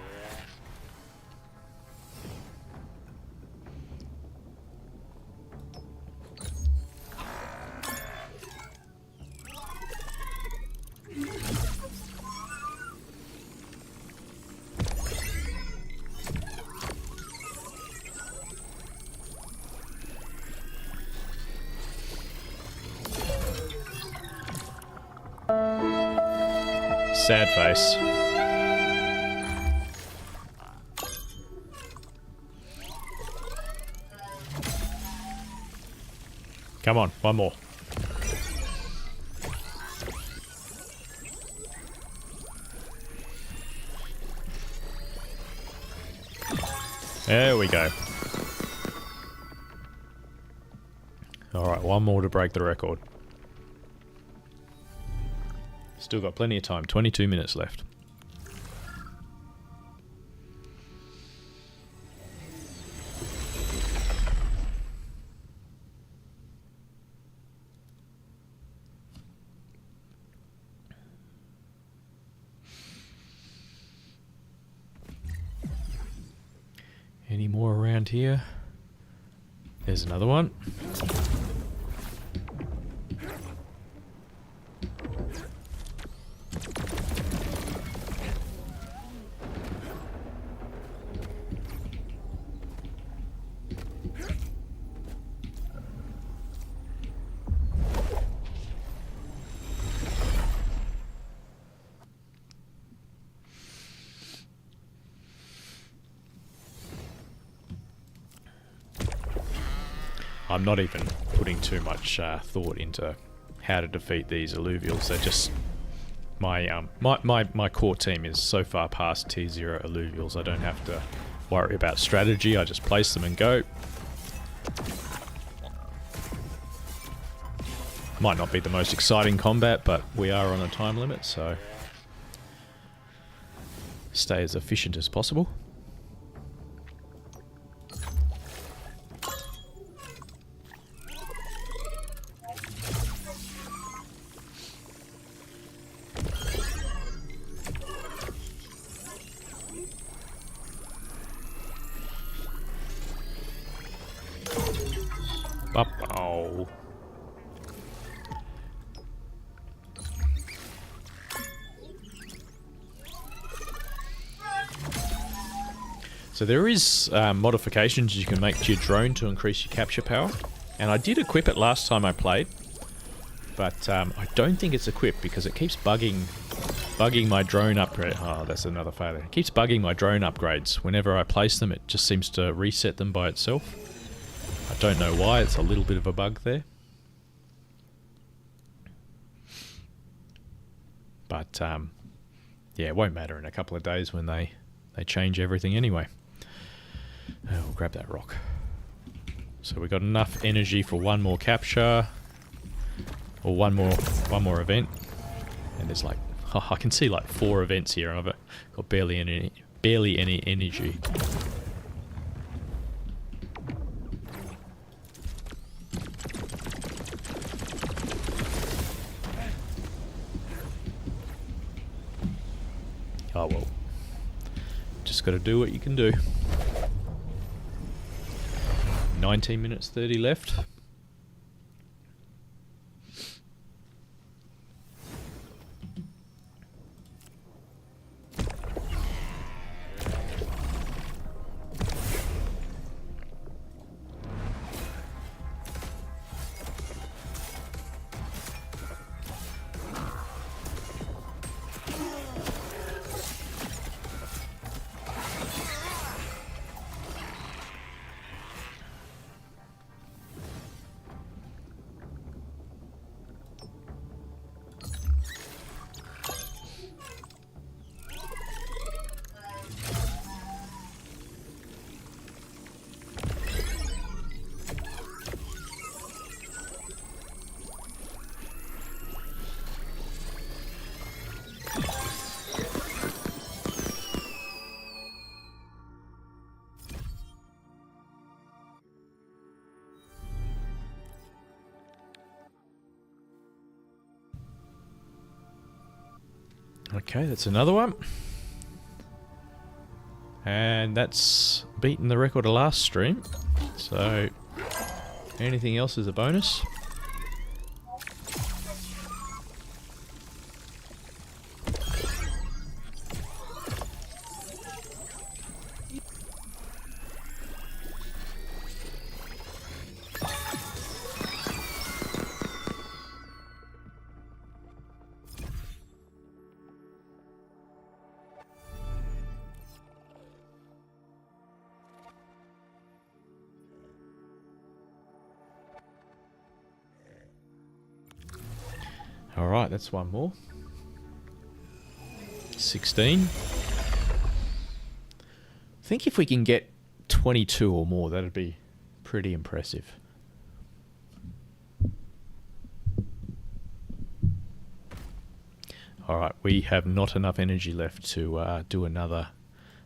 Sad face. Come on, one more. There we go. Alright, one more to break the record. Still got plenty of time, 22 minutes left. Any more around here? There's another one. I'm not even putting too much thought into how to defeat these Illuvials. They're just my core team is so far past tier 0 Illuvials. I don't have to worry about strategy. I just place them and go. Might not be the most exciting combat, but we are on a time limit, so stay as efficient as possible. Uh-oh. So there is modifications you can make to your drone to increase your capture power. And I did equip it last time I played, but I don't think it's equipped because it keeps bugging my drone upgrade. Oh, that's another failure. It keeps bugging my drone upgrades. Whenever I place them, it just seems to reset them by itself. I don't know why. It's a little bit of a bug there. But yeah, it won't matter in a couple of days when they change everything anyway. We'll grab that rock. So we got enough energy for one more capture, or one more event. And there's like, oh, I can see like 4 events here. I've got barely any energy. Oh well, just got to do what you can do. 19 minutes 30 left. Okay, that's another one. And that's beaten the record of last stream. So, anything else is a bonus. Alright, that's one more. 16. I think if we can get 22 or more, that'd be pretty impressive. Alright, we have not enough energy left to do another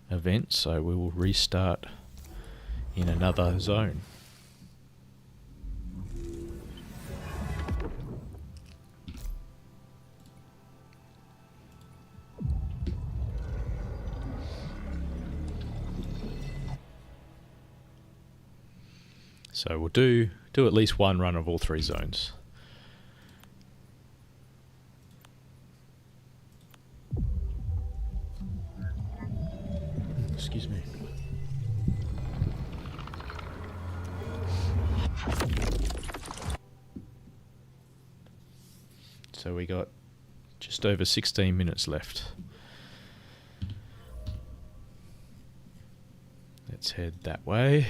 event, so we will restart in another zone. So we'll do at least one run of all 3 zones. Excuse me. So we got just over 16 minutes left. Let's head that way.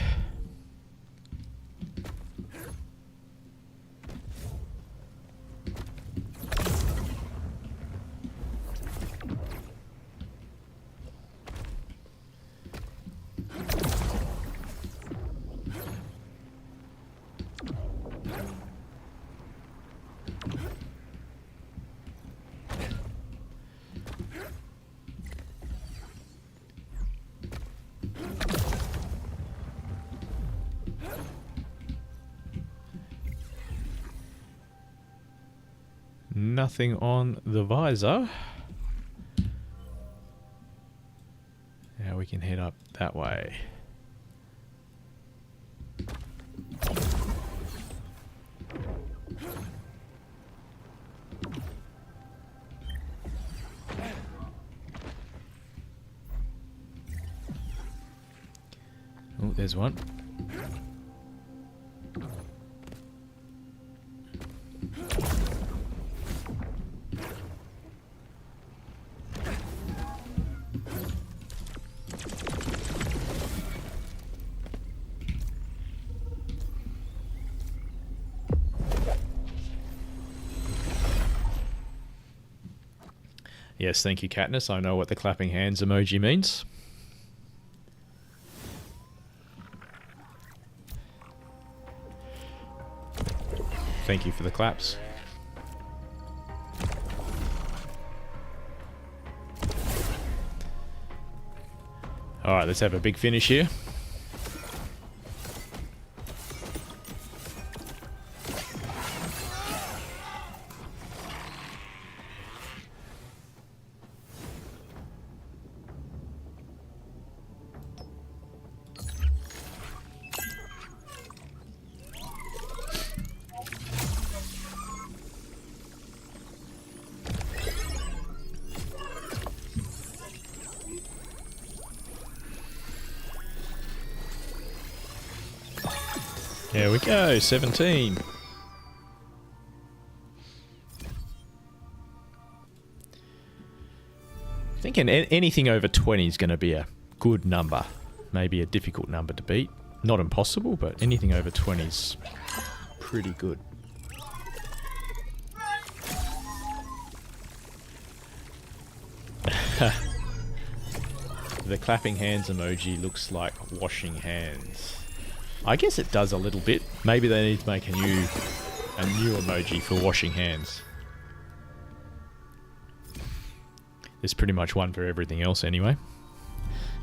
Nothing on the visor. Now we can head up that way. Oh, there's one. Yes, thank you, Katniss. I know what the clapping hands emoji means. Thank you for the claps. Alright, let's have a big finish here. There we go, 17. Thinking anything over 20 is going to be a good number. Maybe a difficult number to beat. Not impossible, but anything over 20 is pretty good. The clapping hands emoji looks like washing hands. I guess it does a little bit. Maybe they need to make a new emoji for washing hands. There's pretty much one for everything else anyway.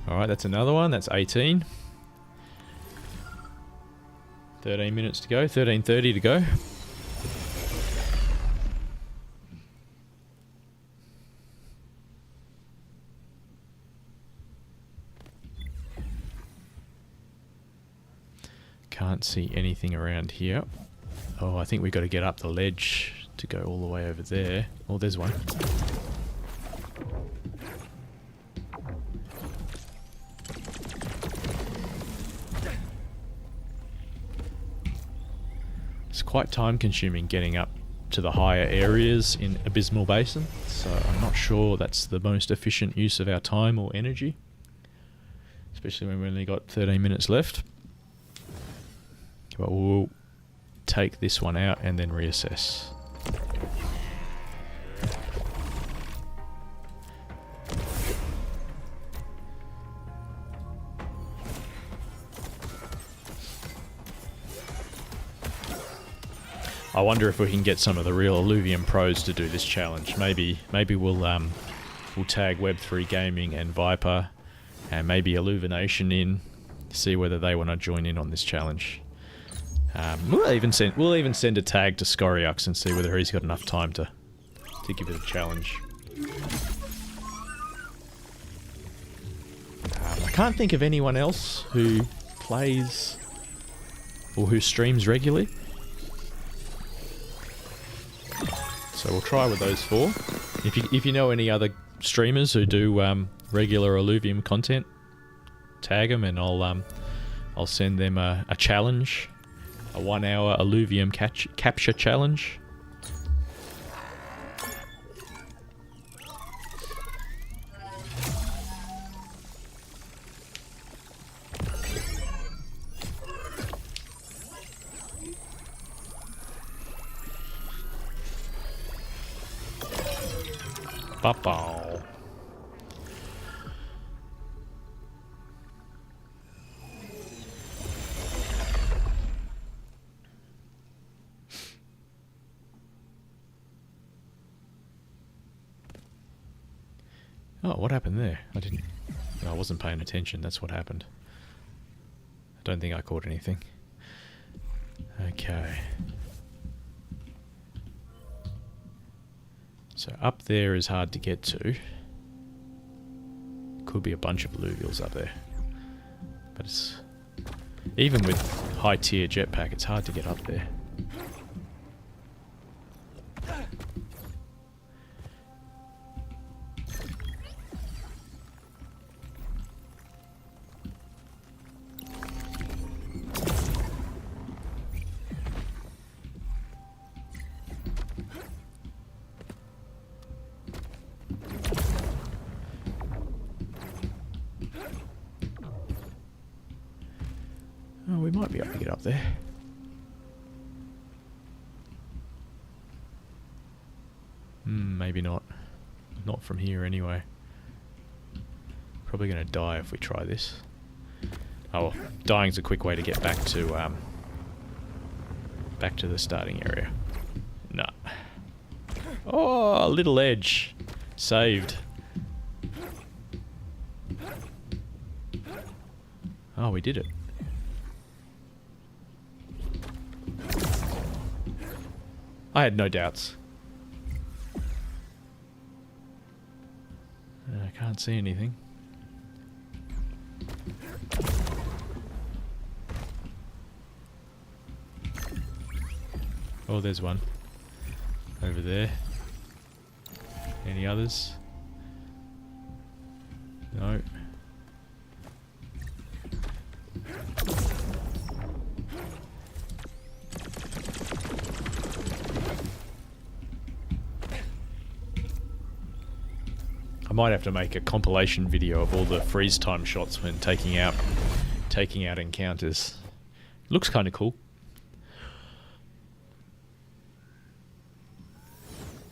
Alright, that's another one. That's 18. 13 minutes to go. 13:30 to go. Can't see anything around here. Oh, I think we've got to get up the ledge to go all the way over there. Oh, there's one. It's quite time consuming getting up to the higher areas in Abysmal Basin, so I'm not sure that's the most efficient use of our time or energy, especially when we've only got 13 minutes left. But we'll take this one out and then reassess. I wonder if we can get some of the real Illuvium pros to do this challenge. Maybe we'll tag Web3 Gaming and Viper, and maybe Illuvination in, see whether they want to join in on this challenge. We'll even send a tag to Scoriux and see whether he's got enough time to give it a challenge. I can't think of anyone else who plays or who streams regularly. So we'll try with those 4. If you know any other streamers who do regular Illuvium content, tag them and I'll send them a challenge, a 1-hour Illuvium capture challenge. Ba-bow. Oh, what happened there? I wasn't paying attention. That's what happened. I don't think I caught anything. Okay. So up there is hard to get to. Could be a bunch of Illuvials up there. But it's... even with high tier jetpack, it's hard to get up there. Oh, we might be able to get up there. Maybe not. Not from here anyway. Probably going to die if we try this. Oh, well, dying's a quick way to get back to the starting area. No. Oh, little edge. Saved. Oh, we did it. I had no doubts. I can't see anything. Oh, there's one. Over there. Any others? No. I might have to make a compilation video of all the freeze time shots when taking out encounters. Looks kind of cool.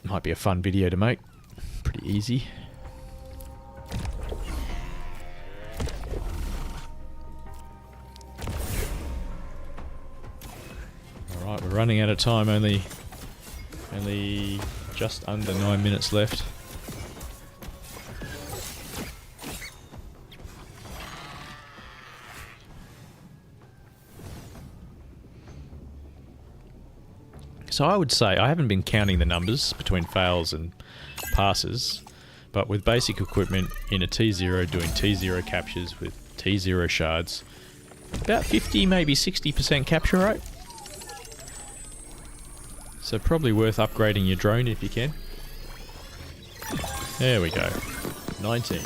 Might be a fun video to make. Pretty easy. Alright, we're running out of time. Only just under 9 minutes left. So I would say, I haven't been counting the numbers between fails and passes, but with basic equipment in a T0 doing T0 captures with T0 shards, about 50, maybe 60% capture rate. So probably worth upgrading your drone if you can. There we go. 19.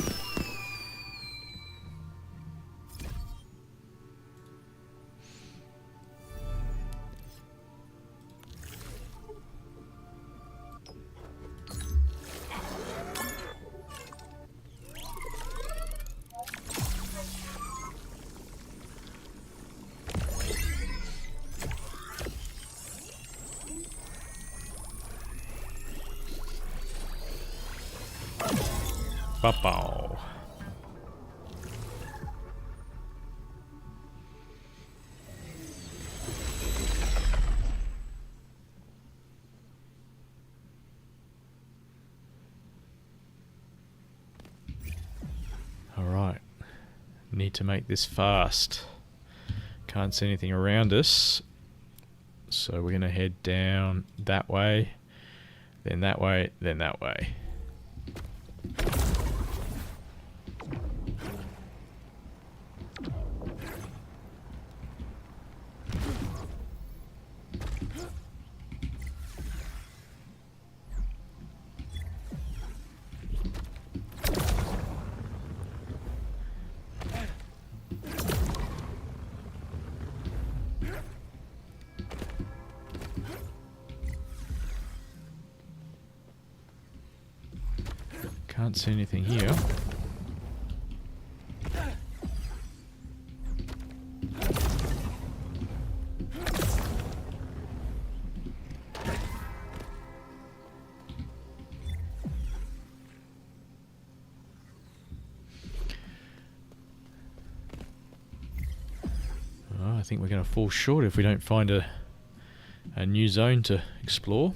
Ba-bow. Alright. Need to make this fast. Can't see anything around us. So we're going to head down that way, then that way, then that way. Can't see anything here. Oh, I think we're going to fall short if we don't find a new zone to explore.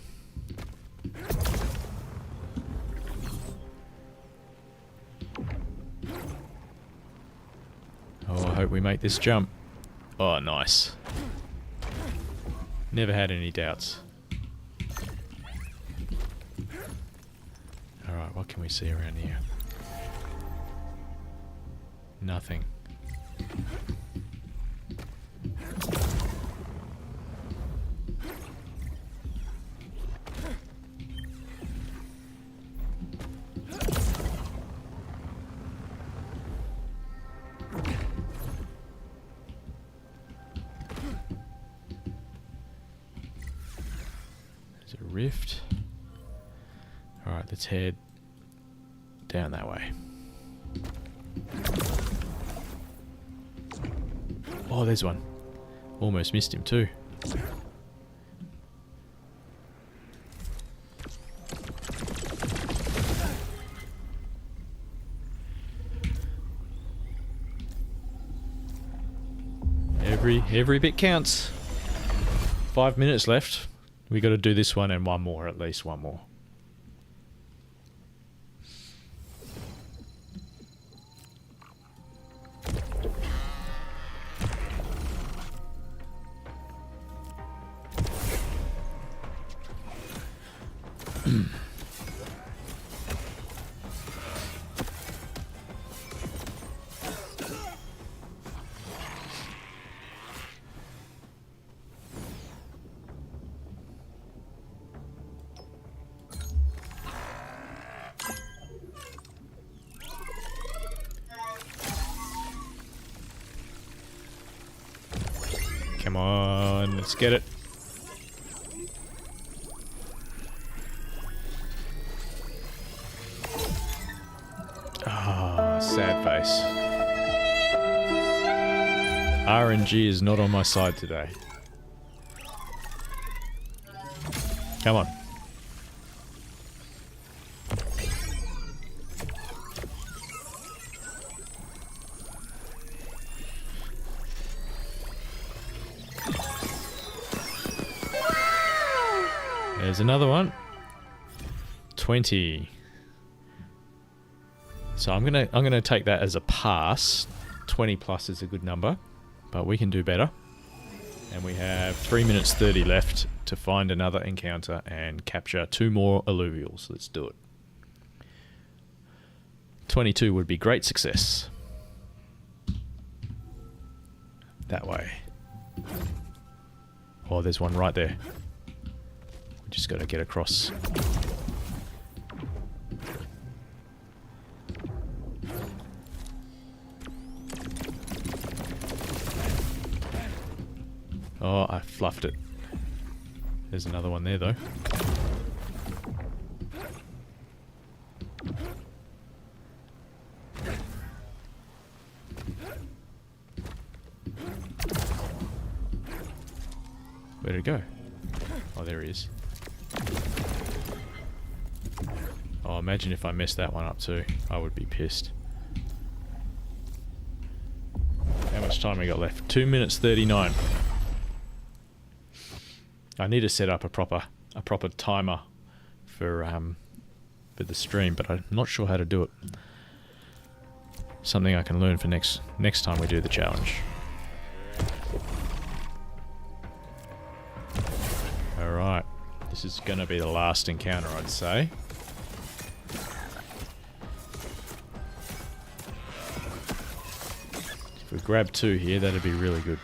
Oh, I hope we make this jump. Oh, nice. Never had any doubts. Alright, what can we see around here? Nothing. Rift. Alright, let's head down that way. Oh, there's one. Almost missed him too. Every bit counts. 5 minutes left. We got to do this one and one more, at least one more. Come on, let's get it. Ah, sad face. RNG is not on my side today. Come on. There's another one. 20. So I'm gonna take that as a pass. 20 plus is a good number, but we can do better. And we have 3 minutes 30 left to find another encounter and capture 2 more Illuvials. Let's do it. 22 would be great success. That way. Oh, there's one right there. Just got to get across. Oh, I fluffed it. There's another one there, though. Where'd it go? Oh, there he is. Oh, imagine if I messed that one up too. I would be pissed. How much time we got left? 2 minutes 39. I need to set up a proper timer for the stream, but I'm not sure how to do it. Something I can learn for next time we do the challenge. Alright. This is going to be the last encounter, I'd say. If we grab 2 here, that'd be really good.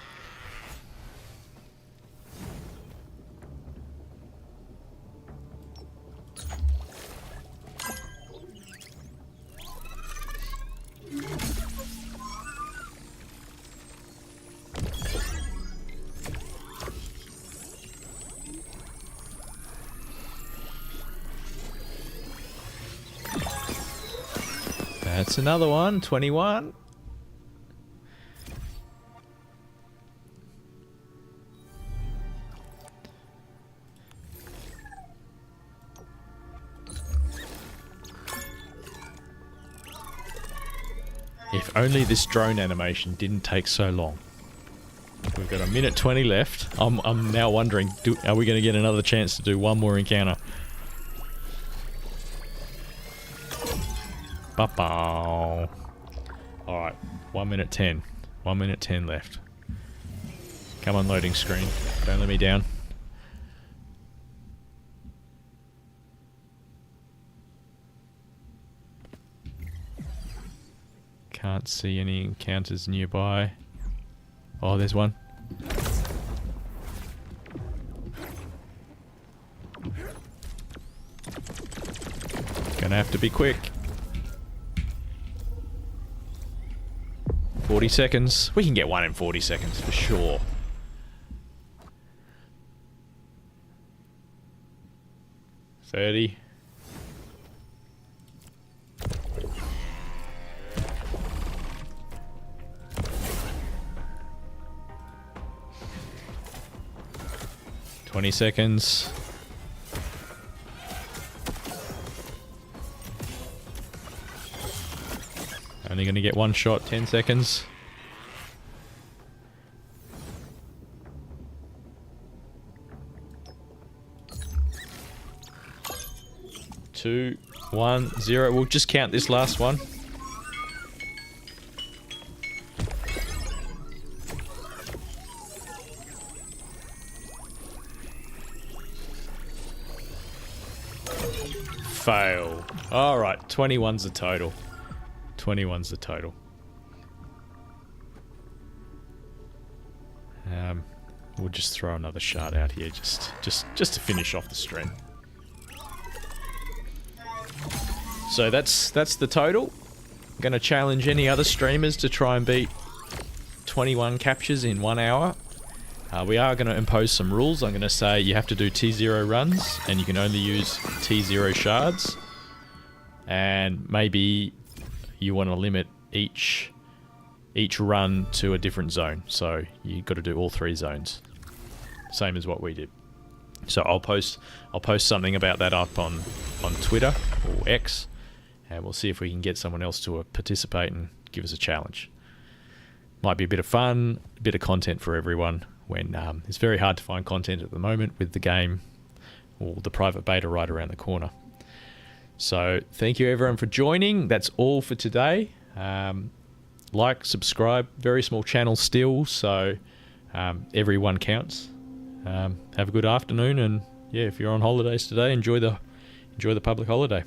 That's another one. 21. If only this drone animation didn't take so long. We've got a minute 20 left. I'm now wondering, are we going to get another chance to do one more encounter? Ba-bow. Alright, 1 minute 10. 1 minute 10 left. Come on, loading screen. Don't let me down. Can't see any encounters nearby. Oh, there's one. Gonna have to be quick. 40 seconds. We can get one in 40 seconds for sure. $30. $20 seconds. Only going to get one shot, 10 seconds. Two, 1, 0. We'll just count this last one. Fail. Alright, 21's the total. 21's the total. We'll just throw another shard out here just to finish off the stream. So that's the total. I'm gonna challenge any other streamers to try and beat 21 captures in 1 hour. We are going to impose some rules. I'm going to say you have to do T0 runs and you can only use T0 shards. And maybe you want to limit each run to a different zone. So you've got to do all 3 zones. Same as what we did. So I'll post something about that up on Twitter or X, and we'll see if we can get someone else to participate and give us a challenge. Might be a bit of fun, a bit of content for everyone. When it's very hard to find content at the moment with the game or the private beta right around the corner. So thank you everyone for joining. That's all for today. Like, subscribe, very small channel still, so everyone counts. Have a good afternoon, and yeah, if you're on holidays today, enjoy the public holiday.